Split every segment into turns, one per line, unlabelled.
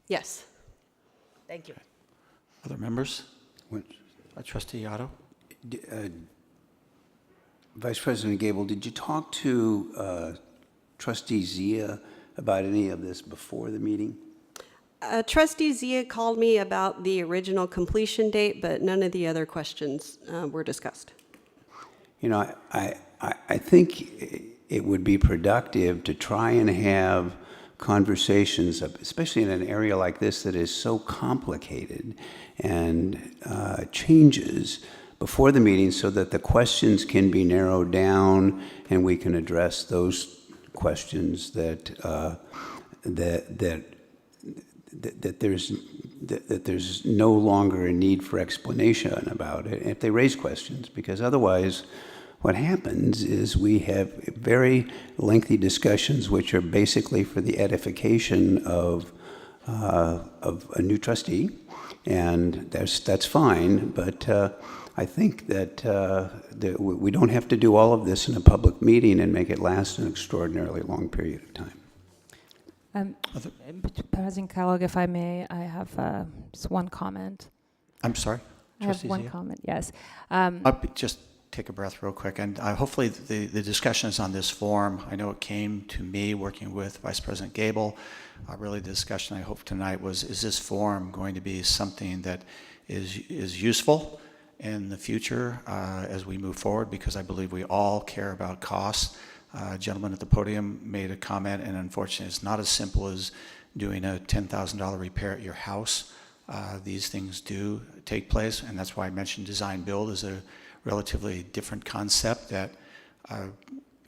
Yes. Thank you.
Other members?
What-
Trustee Otto?
Vice President Gable, did you talk to Trustee Zia about any of this before the meeting?
Trustee Zia called me about the original completion date, but none of the other questions were discussed.
You know, I think it would be productive to try and have conversations, especially in an area like this that is so complicated and changes before the meeting, so that the questions can be narrowed down and we can address those questions that there's no longer a need for explanation about it if they raise questions, because otherwise what happens is we have very lengthy discussions which are basically for the edification of a new trustee, and that's fine, but I think that we don't have to do all of this in a public meeting and make it last an extraordinarily long period of time.
President Kellogg, if I may, I have just one comment.
I'm sorry?
I have
Trustee
one
Zia?
comment, yes.
Just take a breath real quick. And hopefully the discussions on this form, I know it came to me working with Vice President Gable. Really the discussion I hope tonight was, is this form going to be something that is useful in the future as we move forward? Because I believe we all care about costs. Gentleman at the podium made a comment, and unfortunately it's not as simple as doing a $10,000 repair at your house. These things do take place, and that's why I mentioned design build as a relatively different concept that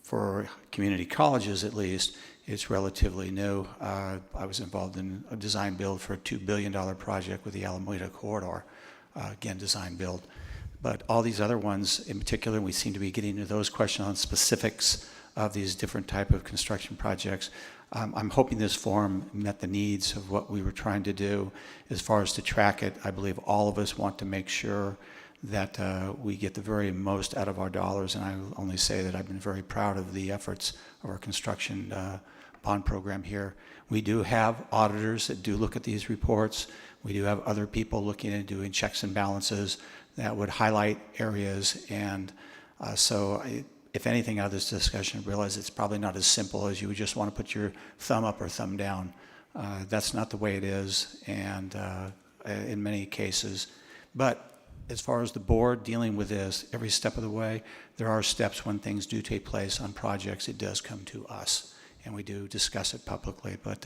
for community colleges at least, it's relatively new. I was involved in a design build for a $2 billion project with the Alameda Corridor, again, design build. But all these other ones in particular, we seem to be getting into those questions on specifics of these different type of construction projects. I'm hoping this forum met the needs of what we were trying to do. As far as to track it, I believe all of us want to make sure that we get the very most out of our dollars, and I will only say that I've been very proud of the efforts of our construction bond program here. We do have auditors that do look at these reports. We do have other people looking at doing checks and balances that would highlight areas, and if anything out of this discussion, realize it's probably not as simple as you would just want to put your thumb up or thumb down. That's not the way it is, and in many cases. But as far as the board dealing with this, every step of the way, there are steps when things do take place on projects, it does come to us, and we do discuss it publicly. But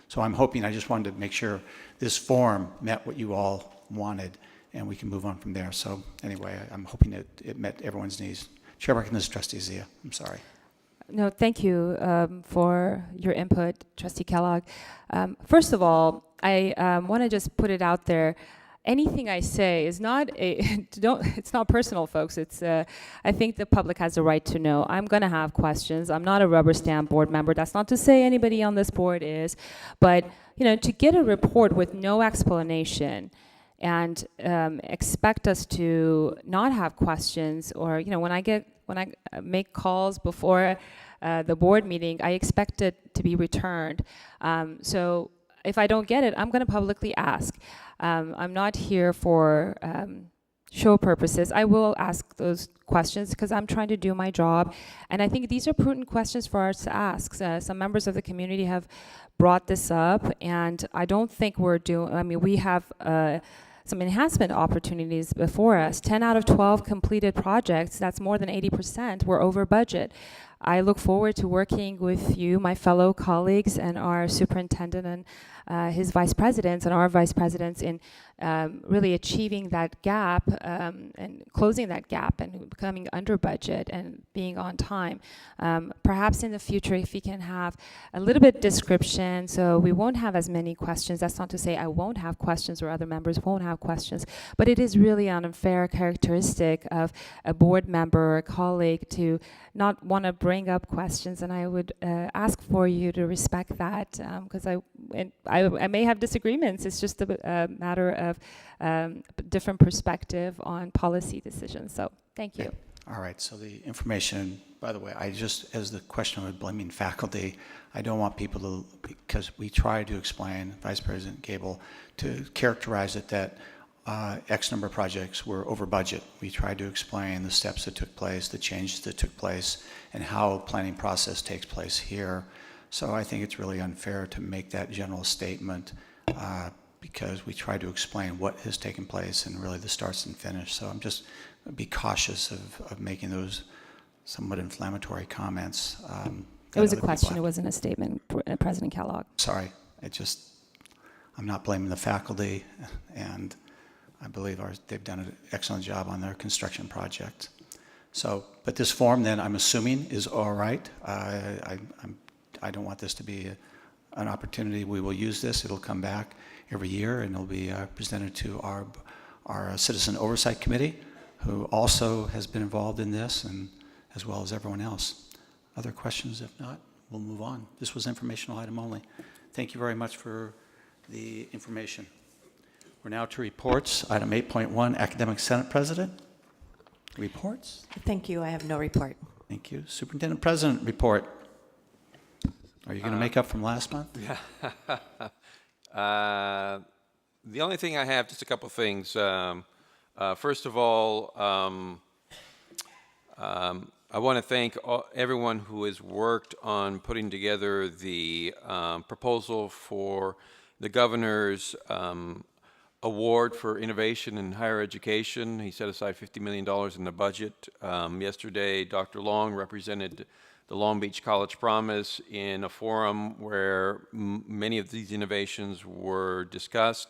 so I'm hoping, I just wanted to make sure this forum met what you all wanted, and we can move on from there. So anyway, I'm hoping it met everyone's needs. Chairperson, this is Trustee Zia. I'm sorry.
No, thank you for your input, Trustee Kellogg. First of all, I want to just put it out there. Anything I say is not it's not personal, folks. It's I think the public has the right to know. I'm going to have questions. I'm not a rubber stamp board member. That's not to say anybody on this board is, but to get a report with no explanation and expect us to not have questions, or when I make calls before the board meeting, I expect it to be returned. So if I don't get it, I'm going to publicly ask. I'm not here for show purposes. I will ask those questions because I'm trying to do my job, and I think these are prudent questions for us to ask. Some members of the community have brought this up, and I don't think we have some enhancement opportunities before us. 10 out of 12 completed projects, that's more than 80%, were over budget. I look forward to working with you, my fellow colleagues, and our superintendent and his vice presidents and our vice presidents in really achieving that gap and closing that gap and becoming under budget and being on time. Perhaps in the future, if we can have a little bit description, so we won't have as many questions. That's not to say I won't have questions or other members won't have questions, but it is really an unfair characteristic of a board member or a colleague to not want to bring up questions, and I would ask for you to respect that, because I may have disagreements. It's just a matter of different perspective on policy decisions. So thank you.
All right, so the information, by the way, as the question of blaming faculty, I don't want people to, because we try to explain, Vice President Gable, to characterize it that X number of projects were over budget. We tried to explain the steps that took place, the changes that took place, and how planning process takes place here. So I think it's really unfair to make that general statement because we try to explain what has taken place and really the starts and finish. So I'm just be cautious of making those somewhat inflammatory comments.
It was a
that other people
question.
have.
It wasn't a statement, President Kellogg.
Sorry, I'm not blaming the faculty, and I believe they've done an excellent job on their construction project. So, but this form then, I'm assuming, is all right. I don't want this to be an opportunity. We will use this. It'll come back every year, and it'll be presented to our Citizen Oversight Committee, who also has been involved in this, and as well as everyone else. Other questions? If not, we'll move on. This was informational item only. Thank you very much for the information. We're now to reports. Item 8.1, Academic Senate President. Reports.
Thank you. I have no report.
Thank you. Superintendent President report. Are you going to make up from last month?
The only thing I have, just a couple of things. First of all, I want to thank everyone who has worked on putting together the proposal for the governor's award for innovation in higher education. He set aside $50 million in the budget. Yesterday, Dr. Long represented the Long Beach College Promise in a forum where many of these innovations were discussed.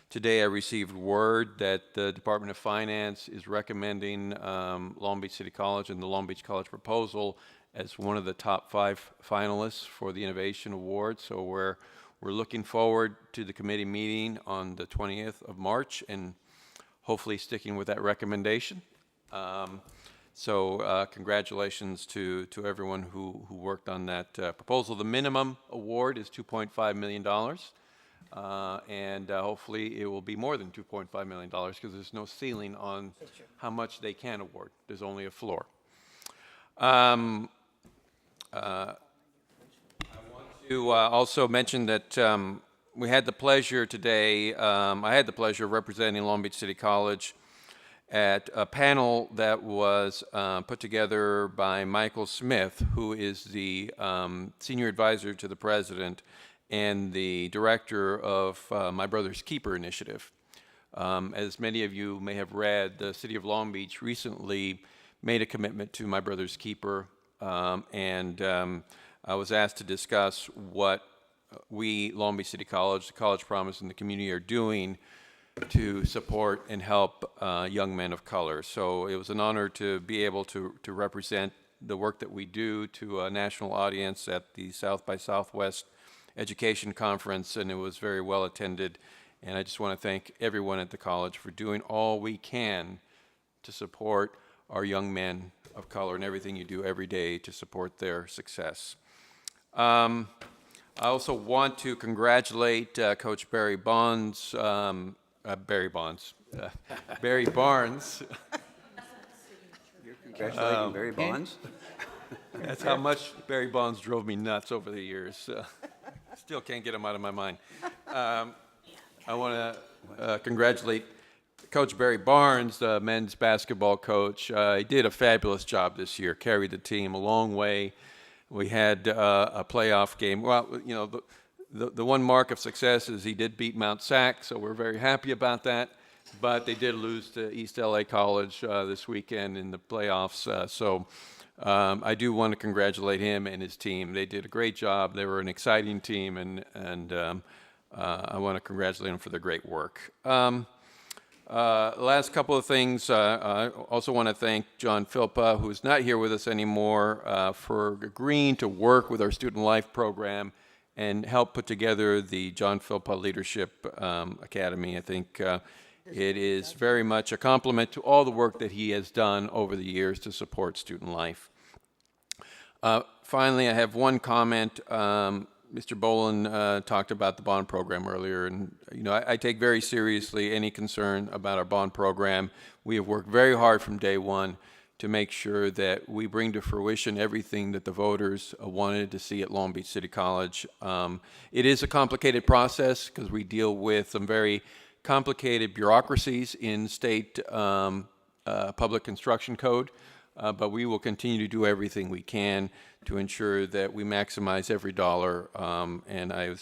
Today I received word that the Department of Finance is recommending Long Beach City College and the Long Beach College proposal as one of the top 5 finalists for the Innovation Award. So we're looking forward to the committee meeting on the 20th of March and hopefully sticking with that recommendation. So congratulations to everyone who worked on that proposal. The minimum award is $2.5 million. And hopefully it will be more than $2.5 million because there's no ceiling on how much they can award. There's only a floor. I want to also mention that we had the pleasure today, I had the pleasure of representing Long Beach City College at a panel that was put together by Michael Smith, who is the senior advisor to the president and the director of My Brother's Keeper initiative. As many of you may have read, the city of Long Beach recently made a commitment to My Brother's Keeper, and I was asked to discuss what we, Long Beach City College, the College Promise, and the community are doing to support and help young men of color. So it was an honor to be able to represent the work that we do to a national audience at the South by Southwest Education Conference, and it was very well attended. And I just want to thank everyone at the college for doing all we can to support our young men of color and everything you do every day to support their success. I also want to congratulate Coach Barry Barnes. You're
Congratulating Barry Bonds.
That's how much Barry Bonds drove me nuts over the years. Still can't get him out of my mind. I want to congratulate Coach Barry Barnes, the men's basketball coach. He did a fabulous job this year, carried the team a long way. We had a playoff game. Well, you know, the one mark of success is he did beat Mount Sac, so we're very happy about that. But they did lose to East LA College this weekend in the playoffs. So I do want to congratulate him and his team. They did a great job. They were an exciting team, and I want to congratulate them for their great work. Last couple of things. I also want to thank John Philpa, who is not here with us anymore, for agreeing to work with our Student Life program and help put together the John Philpa Leadership Academy. I think it is very much a compliment to all the work that he has done over the years to support Student Life. Finally, I have one comment. Mr. Boland talked about the bond program earlier, and you know, I take very seriously any concern about our bond program. We have worked very hard from day one to make sure that we bring to fruition everything that the voters wanted to see at Long Beach City College. It is a complicated process because we deal with some very complicated bureaucracies in state public construction code, but we will continue to do everything we can to ensure that we maximize every dollar. And I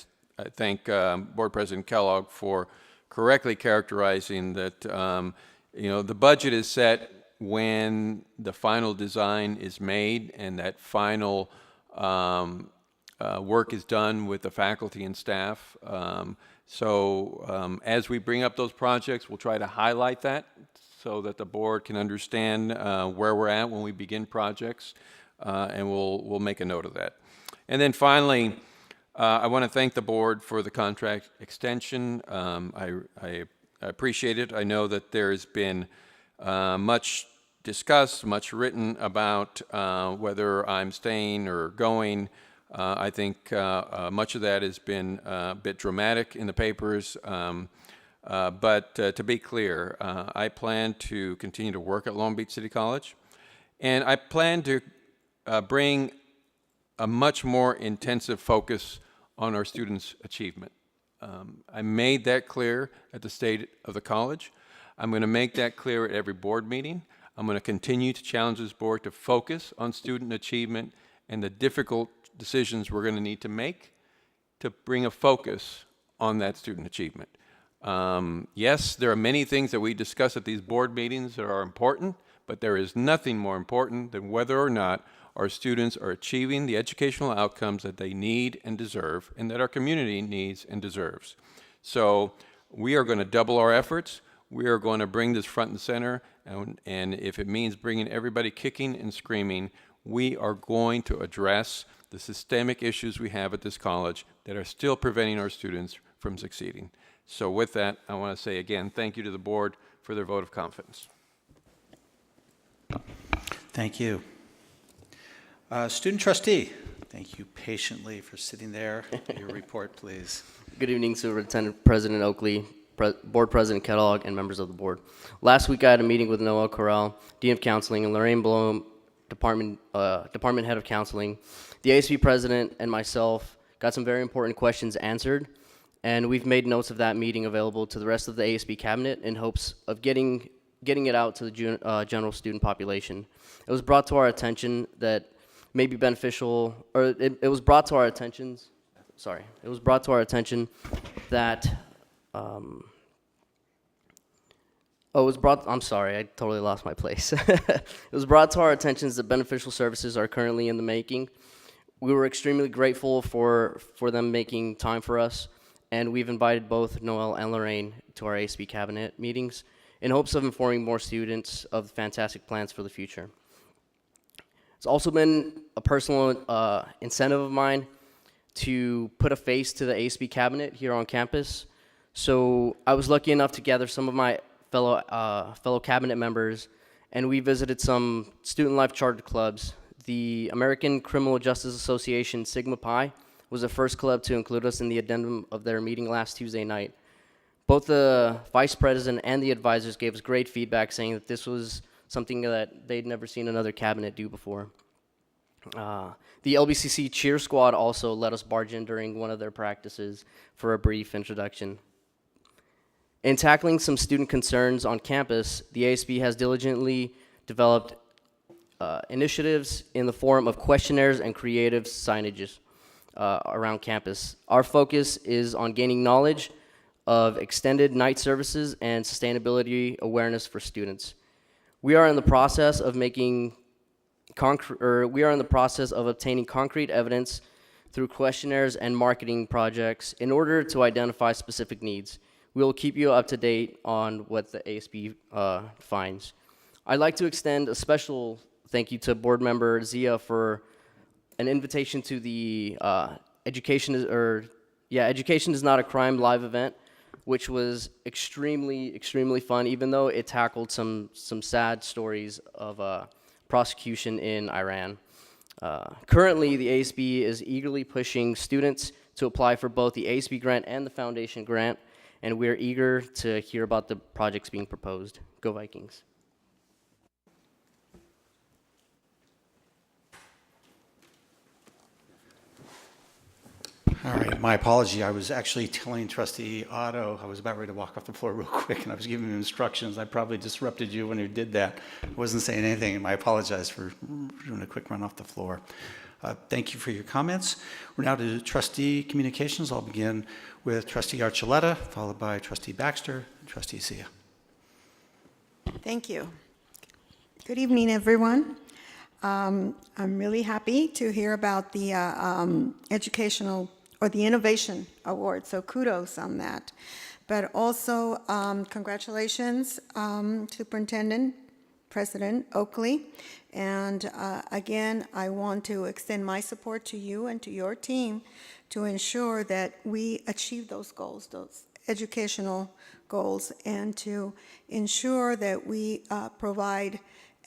thank Board President Kellogg for correctly characterizing that the budget is set when the final design is made and that final work is done with the faculty and staff. As we bring up those projects, we'll try to highlight that so that the board can understand where we're at when we begin projects, and we'll make a note of that. And then finally, I want to thank the board for the contract extension. I appreciate it. I know that there's been much discussed, much written about whether I'm staying or going. I think much of that has been a bit dramatic in the papers. But to be clear, I plan to continue to work at Long Beach City College, and I plan to bring a much more intensive focus on our students' achievement. I made that clear at the State of the College. I'm going to make that clear at every board meeting. I'm going to continue to challenge this board to focus on student achievement and the difficult decisions we're going to need to make to bring a focus on that student achievement. Yes, there are many things that we discuss at these board meetings that are important, but there is nothing more important than whether or not our students are achieving the educational outcomes that they need and deserve, and that our community needs and deserves. So we are going to double our efforts. We are going to bring this front and center, and if it means bringing everybody kicking and screaming, we are going to address the systemic issues we have at this college that are still preventing our students from succeeding. So with that, I want to say again, thank you to the board for their vote of confidence.
Thank you. Student trustee, thank you patiently for sitting there. Your report, please.
Good evening, Superintendent President Oakley, Board President Kellogg, and members of the board. Last week, I had a meeting with Noel Corral, Dean of Counseling, and Lorraine Blom, Department Head of Counseling. The ASB President and myself got some very important questions answered, and we've made notes of that meeting available to the rest of the ASB cabinet in hopes of getting it out to the general student population. It was brought to our attention that may be beneficial, or it was brought to our attention, it was brought to our attention that, I'm sorry, I totally lost my place. It was brought to our attention that beneficial services are currently in the making. We were extremely grateful for them making time for us, and we've invited both Noel and Lorraine to our ASB cabinet meetings in hopes of informing more students of the fantastic plans for the future. It's also been a personal incentive of mine to put a face to the ASB cabinet here on campus. So I was lucky enough to gather some of my fellow cabinet members, and we visited some student life charter clubs. The American Criminal Justice Association, Sigma Pi, was the first club to include us in the addendum of their meeting last Tuesday night. Both the vice president and the advisors gave us great feedback, saying that this was something that they'd never seen another cabinet do before. The LBCC cheer squad also let us barge in during one of their practices for a brief introduction. In tackling some student concerns on campus, the ASB has diligently developed initiatives in the form of questionnaires and creative signages around campus. Our focus is on gaining knowledge of extended night services and sustainability awareness for students. We are in the process of obtaining concrete evidence through questionnaires and marketing projects in order to identify specific needs. We will keep you up to date on what the ASB finds. I'd like to extend a special thank you to board member Zia for an invitation to the Education is Not a Crime live event, which was extremely fun, even though it tackled some sad stories of prosecution in Iran. Currently, the ASB is eagerly pushing students to apply for both the ASB grant and the foundation grant, and we're eager to hear about the projects being proposed. Go Vikings.
All right, my apology. I was actually telling Trustee Otto, I was about ready to walk off the floor real quick, and I was giving him instructions. I probably disrupted you when you did that. I wasn't saying anything, and I apologize for doing a quick run off the floor. Thank you for your comments. We're now to trustee communications. I'll begin with Trustee Archuleta, followed by Trustee Baxter and Trustee Zia.
Thank you. Good evening, everyone. I'm really happy to hear about the educational or the Innovation Award, so kudos on that. But also, congratulations, Superintendent, President Oakley. And again, I want to extend my support to you and to your team to ensure that we achieve those goals, those educational goals, and to ensure that we provide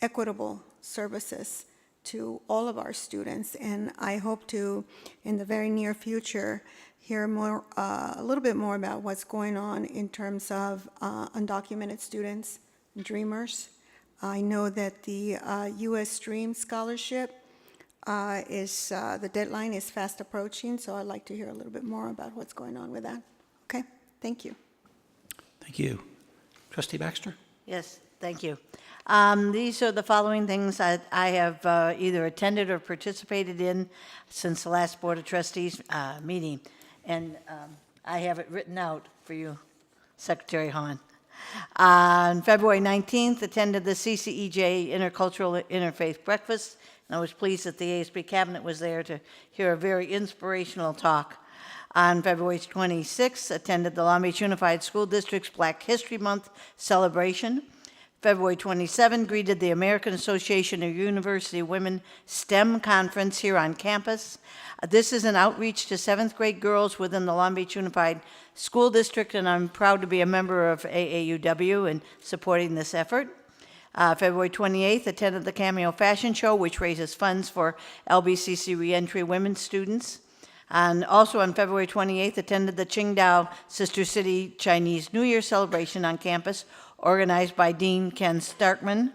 equitable services to all of our students. And I hope to, in the very near future, hear more, a little bit more about what's going on in terms of undocumented students, dreamers. I know that the U.S. Dream Scholarship the deadline is fast approaching, so I'd like to hear a little bit more about what's going on with that. Okay, thank you.
Thank you. Trustee Baxter?
Yes, thank you. These are the following things I have either attended or participated in since the last Board of Trustees meeting. And I have it written out for you, Secretary Hahn. On February 19th, attended the CCEJ Intercultural Interfaith Breakfast, and I was pleased that the ASB Cabinet was there to hear a very inspirational talk. On February 26th, attended the Long Beach Unified School District's Black History Month celebration. February 27, greeted the American Association of University Women STEM Conference here on campus. This is an outreach to 7th grade girls within the Long Beach Unified School District, and I'm proud to be a member of AAUW and supporting this effort. February 28th, attended the Cameo Fashion Show, which raises funds for LBCC reentry women students. And also on February 28th, attended the Qingdao Sister City Chinese New Year celebration on campus, organized by Dean Ken Starkman.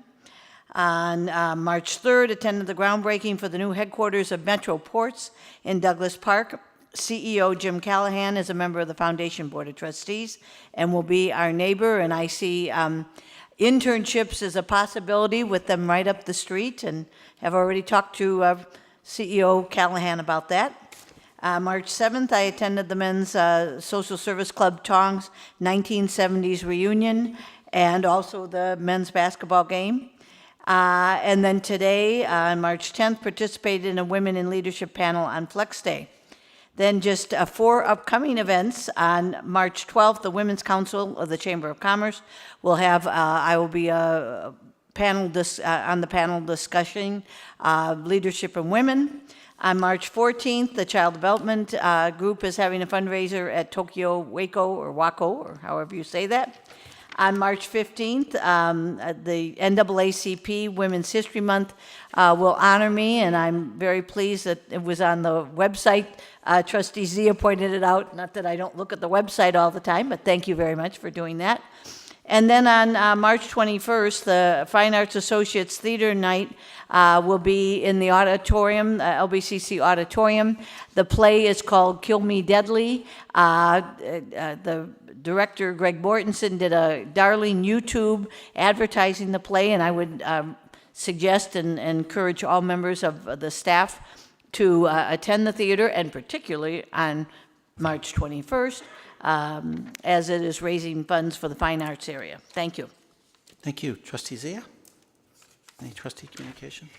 On March 3rd, attended the groundbreaking for the new headquarters of Metro Ports in Douglas Park. CEO Jim Callahan is a member of the Foundation Board of Trustees and will be our neighbor, and I see internships as a possibility with them right up the street, and have already talked to CEO Callahan about that. March 7th, I attended the Men's Social Service Club Tongs 1970s reunion, and also the men's basketball game. And then today, on March 10th, participated in a Women in Leadership panel on Flex Day. Then just 4 upcoming events. On March 12th, the Women's Council of the Chamber of Commerce will have, I will be on the panel discussing leadership in women. On March 14th, the Child Development Group is having a fundraiser at Tokyo Waco, or however you say that. On March 15th, the NAACP Women's History Month will honor me, and I'm very pleased that it was on the website. Trustee Zia pointed it out, not that I don't look at the website all the time, but thank you very much for doing that. And then on March 21st, the Fine Arts Associates Theater Night will be in the auditorium, LBCC auditorium. The play is called Kill Me Deadly. The director, Greg Mortensen, did a darling YouTube advertising the play, and I would suggest and encourage all members of the staff to attend the theater, and particularly on March 21st, as it is raising funds for the fine arts area. Thank you.
Thank you. Trustee Zia? Any trustee communication?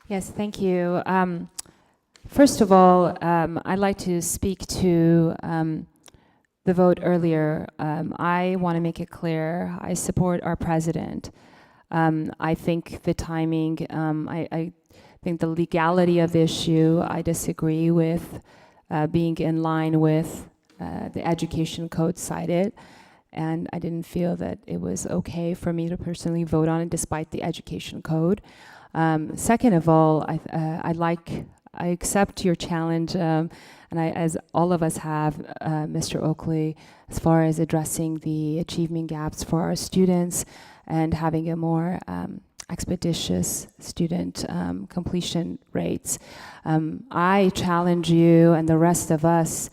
Yes, thank you. First of all, I'd like to speak to the vote earlier. I want to make it clear, I support our president. I think the timing, I think the legality of the issue, I disagree with being in line with the education code cited, and I didn't feel that it was okay for me to personally vote on it despite the education code. Second of all, I accept your challenge, and as all of us have, Mr. Oakley, as far as addressing the achievement gaps for our students and having a more expeditious student completion rates. I challenge you and the rest of us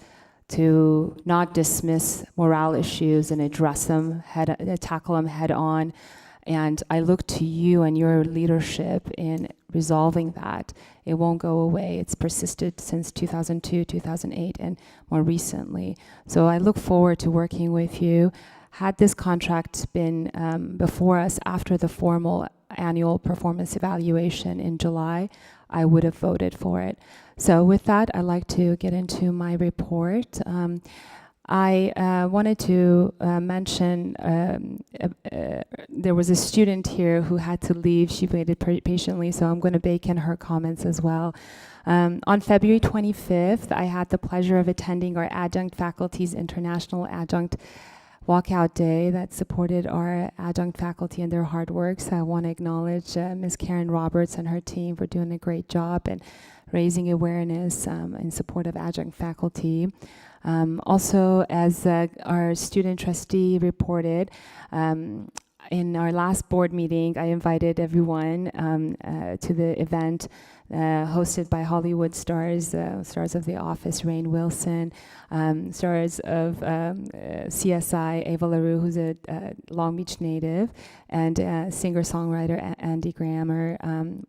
to not dismiss morale issues and address them, tackle them head on. And I look to you and your leadership in resolving that. It won't go away. It's persisted since 2002, 2008, and more recently. So I look forward to working with you. Had this contract been before us after the formal annual performance evaluation in July, I would have voted for it. So with that, I'd like to get into my report. I wanted to mention there was a student here who had to leave. She waited patiently, so I'm going to bake in her comments as well. On February 25th, I had the pleasure of attending our adjunct faculty's International Adjunct Walkout Day that supported our adjunct faculty and their hard work. So I want to acknowledge Ms. Karen Roberts and her team for doing a great job and raising awareness in support of adjunct faculty. Also, as our student trustee reported, in our last board meeting, I invited everyone to the event hosted by Hollywood stars, stars of The Office, Rainn Wilson, stars of CSI, Ava LaRue, who's a Long Beach native, and singer-songwriter Andy Grammer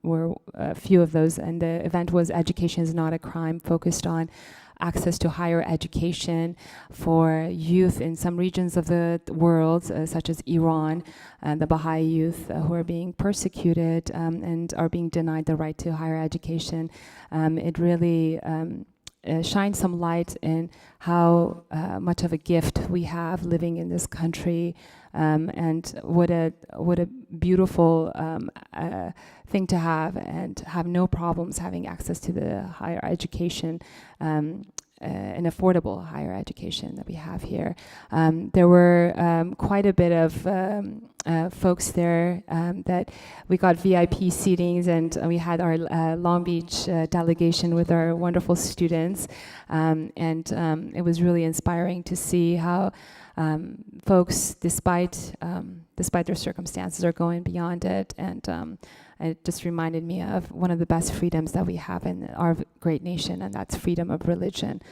were a few of those. And the event was Education is Not a Crime, focused on access to higher education for youth in some regions of the world, such as Iran, the Baha'i youth who are being persecuted and are being denied the right to higher education. It really shines some light in how much of a gift we have living in this country, and what a beautiful thing to have, and have no problems having access to the higher education, an affordable higher education that we have here. There were quite a bit of folks there that we got VIP seatings, and we had our Long Beach delegation with our wonderful students, and it was really inspiring to see how folks, despite their circumstances, are going beyond it. And it just reminded me of one of the best freedoms that we have in our great nation, and that's freedom of religion.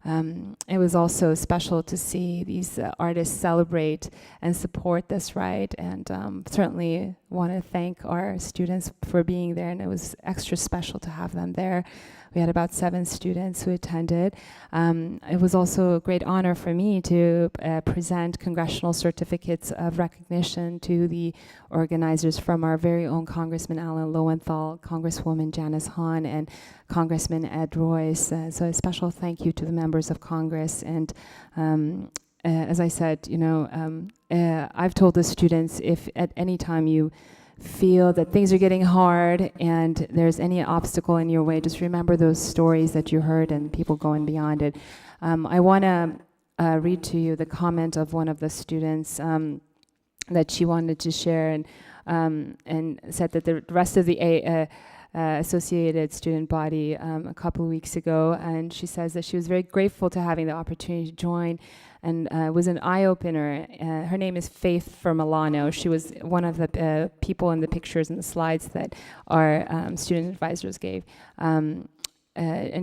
It was also special to see these artists celebrate and support this right, and certainly want to thank our students for being there, and it was extra special to have them there. We had about 7 students who attended. It was also a great honor for me to present congressional certificates of recognition to the organizers from our very own Congressman Alan Lowenthal, Congresswoman Janice Hahn, and Congressman Ed Royce. So a special thank you to the members of Congress. And as I said, I've told the students, if at any time you feel that things are getting hard and there's any obstacle in your way, just remember those stories that you heard and people going beyond it. I want to read to you the comment of one of the students that she wanted to share, and said that the rest of the Associated Student Body a couple of weeks ago, and she says that she was very grateful to having the opportunity to join, and it was an eye-opener. Her name is Faith Milano. She was one of the people in the pictures and the slides that our student advisors gave. And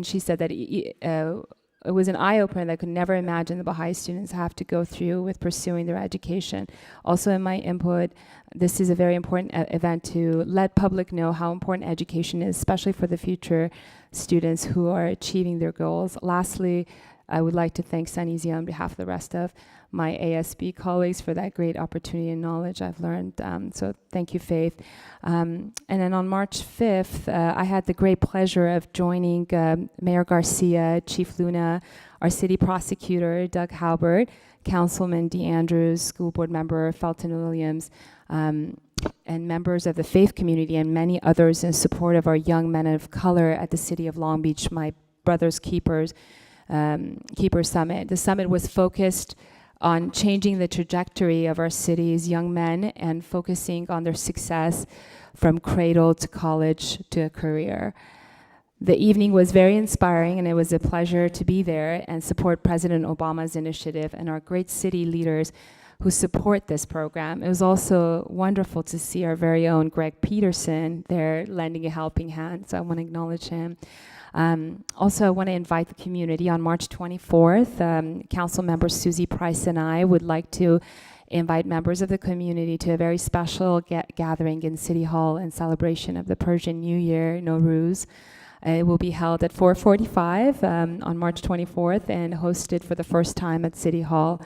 she said that it was an eye-opener that could never imagine the Baha'i students have to go through with pursuing their education. Also in my input, this is a very important event to let public know how important education is, especially for the future students who are achieving their goals. Lastly, I would like to thank Sunny Zia on behalf of the rest of my ASB colleagues for that great opportunity and knowledge I've learned. So thank you, Faith. And then on March 5th, I had the great pleasure of joining Mayor Garcia, Chief Luna, our city prosecutor, Doug Halbert, Councilman Dee Andrews, school board member Felton Williams, and members of the faith community and many others in support of our young men of color at the City of Long Beach, my Brothers Keepers Summit. The summit was focused on changing the trajectory of our city's young men and focusing on their success from cradle to college to a career. The evening was very inspiring, and it was a pleasure to be there and support President Obama's initiative and our great city leaders who support this program. It was also wonderful to see our very own Greg Peterson there lending a helping hand, so I want to acknowledge him. Also, I want to invite the community on March 24th. Council member Susie Price and I would like to invite members of the community to a very special gathering in City Hall in celebration of the Persian New Year, Nowruz. It will be held at 4:45 on March 24th and hosted for the first time at City Hall.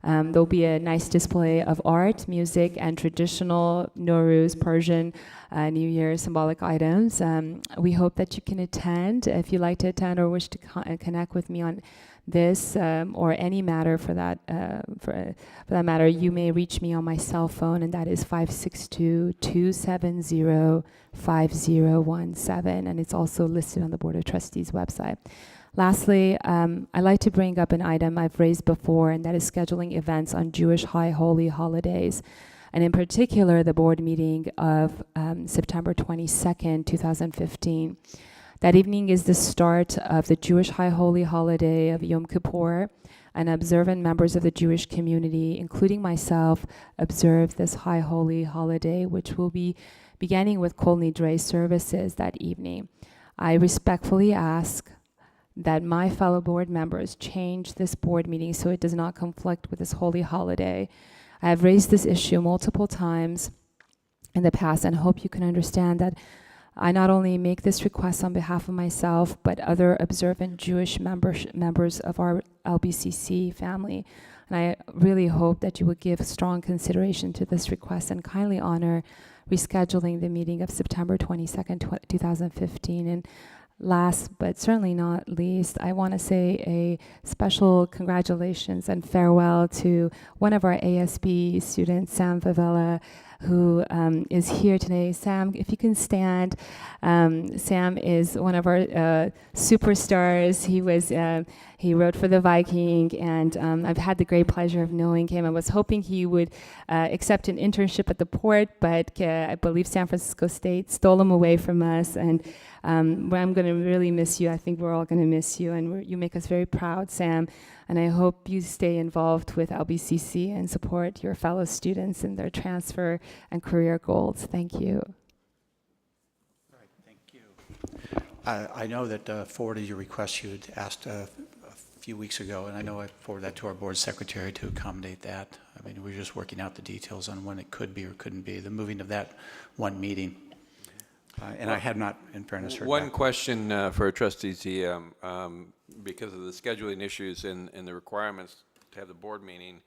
There'll be a nice display of art, music, and traditional Nowruz Persian New Year symbolic items. We hope that you can attend. If you'd like to attend or wish to connect with me on this or any matter for that matter, you may reach me on my cell phone, and that is 562-270-5017, and it's also listed on the Board of Trustees website. Lastly, I'd like to bring up an item I've raised before, and that is scheduling events on Jewish high holy holidays, and in particular, the board meeting of September 22nd, 2015. That evening is the start of the Jewish high holy holiday of Yom Kippur, and observant members of the Jewish community, including myself, observe this high holy holiday, which will be beginning with Kol Nidre services that evening. I respectfully ask that my fellow board members change this board meeting so it does not conflict with this holy holiday. I have raised this issue multiple times in the past and hope you can understand that I not only make this request on behalf of myself, but other observant Jewish members of our LBCC family. And I really hope that you would give strong consideration to this request and kindly honor rescheduling the meeting of September 22nd, 2015. And last but certainly not least, I want to say a special congratulations and farewell to one of our ASB students, Sam Favela, who is here today. Sam, if you can stand. Sam is one of our superstars. He wrote for the Viking, and I've had the great pleasure of knowing him. I was hoping he would accept an internship at the port, but I believe San Francisco State stole him away from us, and I'm going to really miss you. I think we're all going to miss you, and you make us very proud, Sam. And I hope you stay involved with LBCC and support your fellow students in their transfer and career goals. Thank you.
All right, thank you. I know that forwarded your request you had asked a few weeks ago, and I know I forwarded that to our board secretary to accommodate that. I mean, we're just working out the details on when it could be or couldn't be, the moving of that one meeting. And I have not, in fairness, heard
One
back.
question for Trustee Zia, because of the scheduling issues and the requirements to have the board meeting,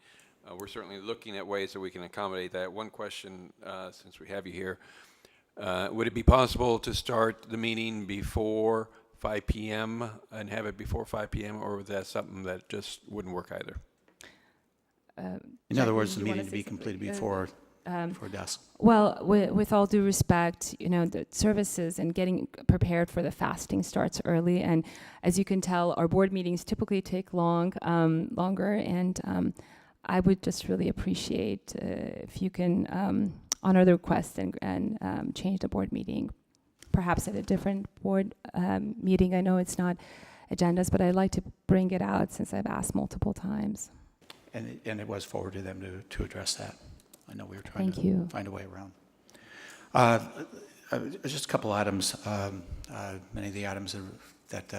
we're certainly looking at ways that we can accommodate that. One question, since we have you here, would it be possible to start the meeting before 5 p.m. and have it before 5 p.m., or was that something that just wouldn't work either?
In other words,
Jackie,
the
you wanna
meeting to
say
be
something?
completed before dusk.
Well, with all due respect, the services and getting prepared for the fasting starts early, and as you can tell, our board meetings typically take longer, and I would just really appreciate if you can honor the request and change the board meeting, perhaps at a different board meeting. I know it's not agendas, but I'd like to bring it out since I've asked multiple times.
And it was forwarded to them to address that. I know we were trying
Thank
to
you.
find a way around. Just a couple items. Many of the items that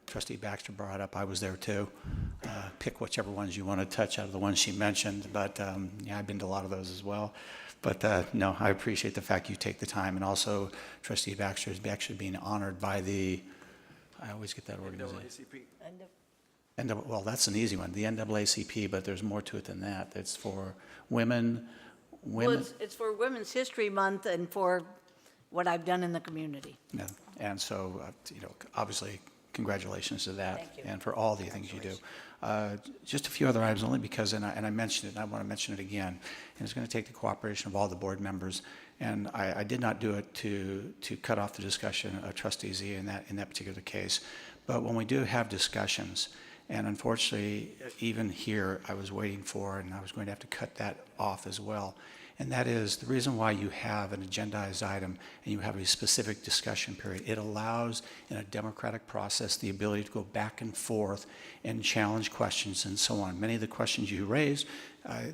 Trustee Baxter brought up, I was there too. Pick whichever ones you want to touch out of the ones she mentioned, but yeah, I've been to a lot of those as well. But no, I appreciate the fact you take the time, and also Trustee Baxter is actually being honored by the, I always get that organization. Well, that's an easy one, the NAACP, but there's more to it than that. It's for women.
Well, it's for Women's History Month and for what I've done in the community.
Yeah, and so, obviously, congratulations to that.
Thank you.
And for all the things you do. Just a few other items, only because, and I mentioned it, and I want to mention it again, and it's going to take the cooperation of all the board members. And I did not do it to cut off the discussion of Trustee Z in that particular case. But when we do have discussions, and unfortunately, even here, I was waiting for, and I was going to have to cut that off as well. And that is the reason why you have an agendized item and you have a specific discussion period. It allows, in a democratic process, the ability to go back and forth and challenge questions and so on. Many of the questions you raised,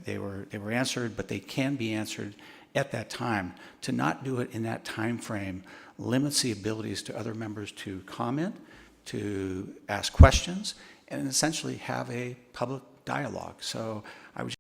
they were answered, but they can be answered at that time. To not do it in that time frame limits the abilities to other members to comment, to ask questions, and essentially have a public dialogue. So I would